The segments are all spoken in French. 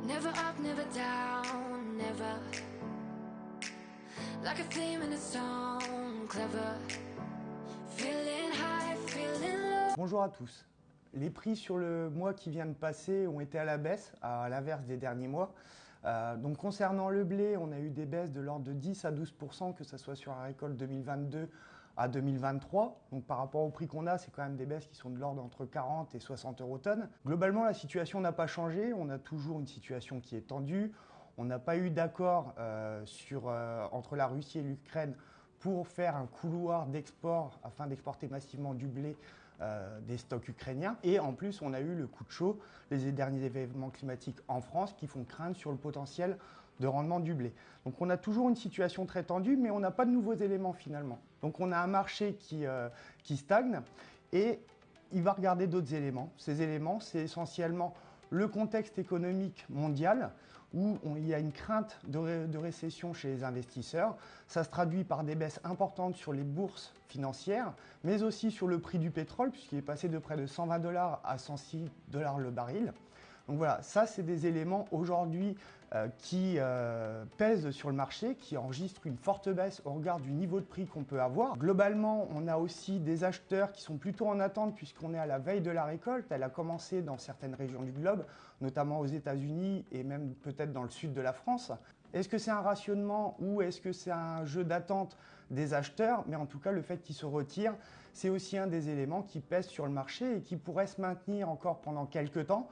Never up, never down, never. Like a theme in a song, clever. Feeling high, feeling low. Bonjour à tous. Les prix sur le mois qui vient de passer ont été à la baisse, à l'inverse des derniers mois. Donc concernant le blé, on a eu des baisses de l'ordre de 10 à 12%, que ce soit sur la récolte 2022 à 2023. Donc par rapport au prix qu'on a, c'est quand même des baisses qui sont de l'ordre entre 40 et 60 euros tonne. Globalement, la situation n'a pas changé. On a toujours une situation qui est tendue. On n'a pas eu d'accord entre la Russie et l'Ukraine pour faire un couloir d'export afin d'exporter massivement du blé des stocks ukrainiens. Et en plus, on a eu le coup de chaud, les derniers événements climatiques en France qui font craindre sur le potentiel de rendement du blé. Donc on a toujours une situation très tendue, mais on n'a pas de nouveaux éléments finalement. Donc on a un marché qui stagne et il va regarder d'autres éléments. Ces éléments, c'est essentiellement le contexte économique mondial où il y a une crainte de récession chez les investisseurs. Ça se traduit par des baisses importantes sur les bourses financières, mais aussi sur le prix du pétrole, puisqu'il est passé de près de 120 $ à 106 $ le baril. Donc voilà, ça c'est des éléments aujourd'hui qui pèsent sur le marché, qui enregistrent une forte baisse au regard du niveau de prix qu'on peut avoir. Globalement, on a aussi des acheteurs qui sont plutôt en attente puisqu'on est à la veille de la récolte. Elle a commencé dans certaines régions du globe, notamment aux États-Unis et même peut-être dans le sud de la France. Est-ce que c'est un rationnement ou est-ce que c'est un jeu d'attente des acheteurs? Mais en tout cas, le fait qu'ils se retirent, c'est aussi un des éléments qui pèsent sur le marché et qui pourrait se maintenir encore pendant quelques temps.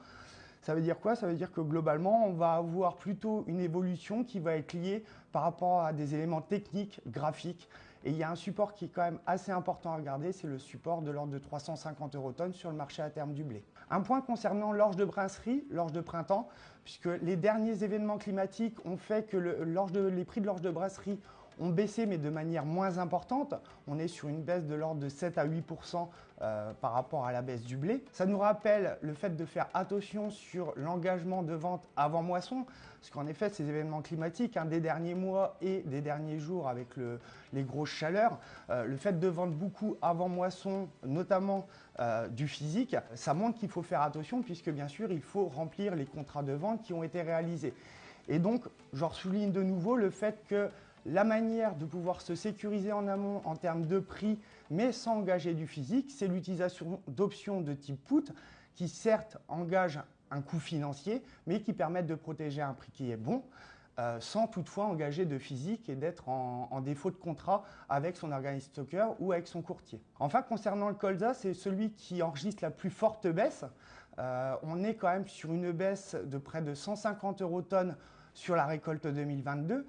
Ça veut dire quoi? Ça veut dire que globalement, on va avoir plutôt une évolution qui va être liée par rapport à des éléments techniques, graphiques. Et il y a un support qui est quand même assez important à regarder, c'est le support de l'ordre de 350 € tonne sur le marché à terme du blé. Un point concernant l'orge de brasserie, l'orge de printemps, puisque les derniers événements climatiques ont fait que les prix de l'orge de brasserie ont baissé, mais de manière moins importante. On est sur une baisse de l'ordre de 7 à 8% par rapport à la baisse du blé. Ça nous rappelle le fait de faire attention sur l'engagement de vente avant moisson, parce qu'en effet, ces événements climatiques des derniers mois et des derniers jours avec les grosses chaleurs, le fait de vendre beaucoup avant moisson, notamment du physique, ça montre qu'il faut faire attention puisque bien sûr, il faut remplir les contrats de vente qui ont été réalisés. Et donc, je souligne de nouveau le fait que la manière de pouvoir se sécuriser en amont en termes de prix, mais sans engager du physique, c'est l'utilisation d'options de type put qui certes engagent un coût financier, mais qui permettent de protéger un prix qui est bon, sans toutefois engager de physique et d'être en défaut de contrat avec son organisme stocker ou avec son courtier. Enfin, concernant le colza, c'est celui qui enregistre la plus forte baisse. On est quand même sur une baisse de près de 150 € tonne sur la récolte 2022.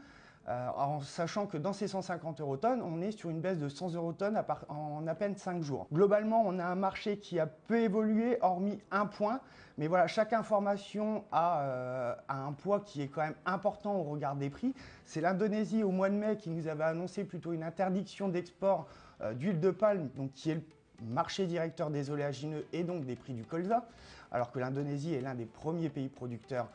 En sachant que dans ces 150 € tonne, on est sur une baisse de 100 € tonne en à peine 5 jours. Globalement, on a un marché qui a peu évolué, hormis un point. Mais voilà, chaque information a un poids qui est quand même important au regard des prix. C'est l'Indonésie au mois de mai qui nous avait annoncé plutôt une interdiction d'export d'huile de palme, donc qui est le marché directeur des oléagineux et donc des prix du colza, alors que l'Indonésie est l'un des premiers pays producteurs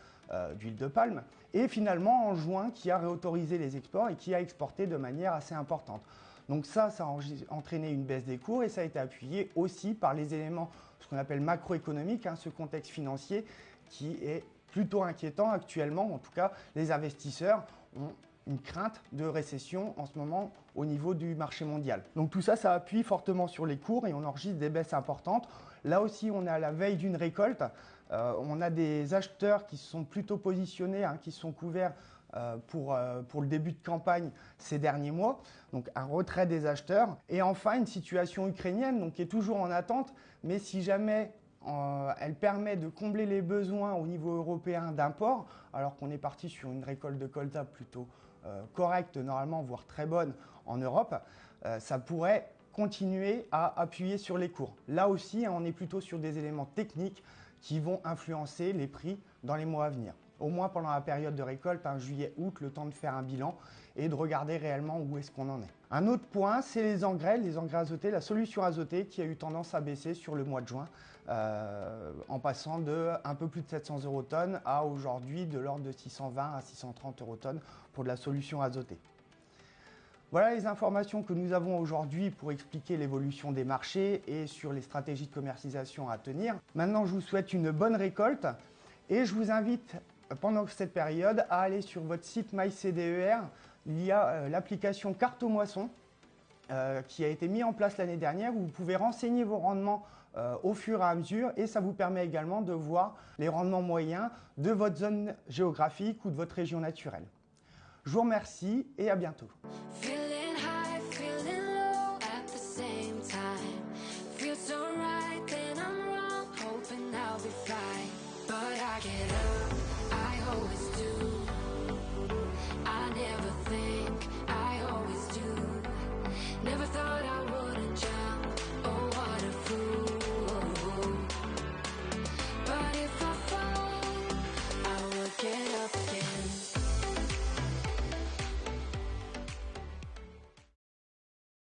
d'huile de palme. Et finalement, en juin, qui a réautorisé les exports et qui a exporté de manière assez importante. Donc ça a entraîné une baisse des cours et ça a été appuyé aussi par les éléments, ce qu'on appelle macroéconomiques, ce contexte financier qui est plutôt inquiétant actuellement. En tout cas, les investisseurs ont une crainte de récession en ce moment au niveau du marché mondial. Donc tout ça, ça appuie fortement sur les cours et on enregistre des baisses importantes. Là aussi, on est à la veille d'une récolte. On a des acheteurs qui se sont plutôt positionnés, qui sont couverts pour le début de campagne ces derniers mois. Donc un retrait des acheteurs. Et enfin, une situation ukrainienne donc, qui est toujours en attente, mais si jamais elle permet de combler les besoins au niveau européen d'import, alors qu'on est parti sur une récolte de colza plutôt correcte, normalement, voire très bonne en Europe, ça pourrait continuer à appuyer sur les cours. Là aussi, on est plutôt sur des éléments techniques qui vont influencer les prix dans les mois à venir. Au moins pendant la période de récolte, juillet-août, le temps de faire un bilan et de regarder réellement où est-ce qu'on en est. Un autre point, c'est les engrais azotés, la solution azotée qui a eu tendance à baisser sur le mois de juin, en passant de un peu plus de 700 € tonne à aujourd'hui de l'ordre de 620 à 630 € tonne pour de la solution azotée. Voilà les informations que nous avons aujourd'hui pour expliquer l'évolution des marchés et sur les stratégies de commercialisation à tenir. Maintenant, je vous souhaite une bonne récolte et je vous invite pendant cette période à aller sur votre site MyCDER. Il y a l'application Carte aux moissons qui a été mise en place l'année dernière où vous pouvez renseigner vos rendements au fur et à mesure et ça vous permet également de voir les rendements moyens de votre zone géographique ou de votre région naturelle. Je vous remercie et à bientôt.